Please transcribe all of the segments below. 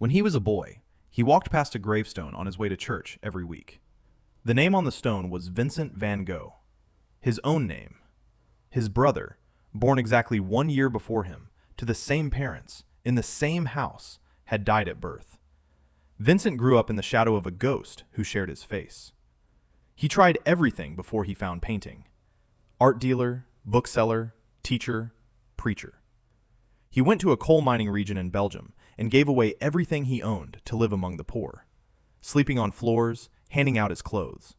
When he was a boy, he walked past a gravestone on his way to church every week. The name on the stone was Vincent van Gogh, his own name. His brother, born exactly 1 year before him, to the same parents, in the same house, had died at birth. Vincent grew up in the shadow of a ghost who shared his face. He tried everything before he found painting: art dealer, bookseller, teacher, preacher. He went to a coal mining region in Belgium and gave away everything he owned to live among the poor, sleeping on floors, handing out his clothes.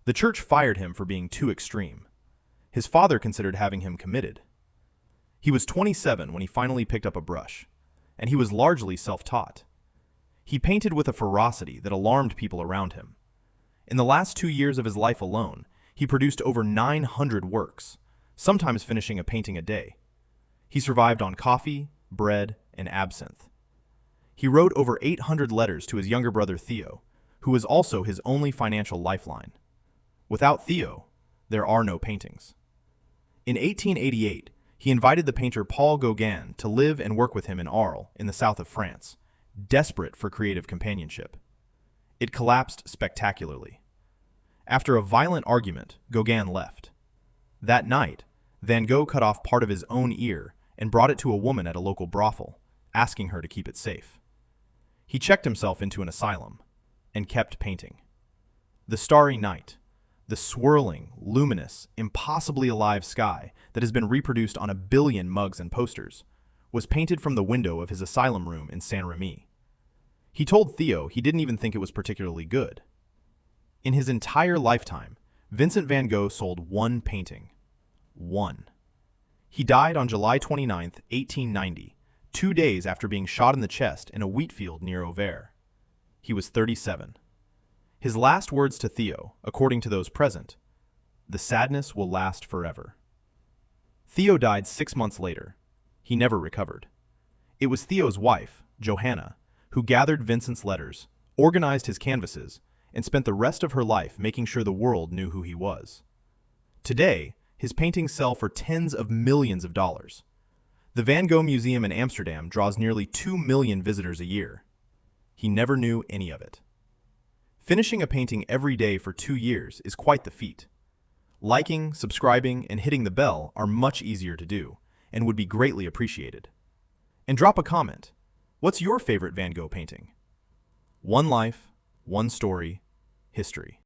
The church fired him for being too extreme. His father considered having him committed. He was 27 when he finally picked up a brush, and he was largely self-taught. He painted with a ferocity that alarmed people around him. In the last 2 years of his life alone, he produced over 900 works, sometimes finishing a painting a day. He survived on coffee, bread, and absinthe. He wrote over 800 letters to his younger brother Theo, who was also his only financial lifeline. Without Theo, there are no paintings. In 1888, he invited the painter Paul Gauguin to live and work with him in Arles, in the south of France, desperate for creative companionship. It collapsed spectacularly. After a violent argument, Gauguin left. That night, Van Gogh cut off part of his own ear and brought it to a woman at a local brothel, asking her to keep it safe. He checked himself into an asylum and kept painting. The Starry Night, the swirling, luminous, impossibly alive sky that has been reproduced on 1 billion mugs and posters, was painted from the window of his asylum room in Saint-Remy. He told Theo he didn't even think it was particularly good. In his entire lifetime, Vincent van Gogh sold one painting. One. He died on July 29, 1890, 2 days after being shot in the chest in a wheat field near Auvers. He was 37. His last words to Theo, according to those present: "The sadness will last forever." Theo died 6 months later. He never recovered. It was Theo's wife, Johanna, who gathered Vincent's letters, organized his canvases, and spent the rest of her life making sure the world knew who he was. Today, his paintings sell for tens of millions of dollars. The Van Gogh Museum in Amsterdam draws nearly 2 million visitors a year. He never knew any of it. Finishing a painting every day for 2 years is quite the feat. Liking, subscribing, and hitting the bell are much easier to do, and would be greatly appreciated. And drop a comment. What's your favorite Van Gogh painting? One life, one story, history.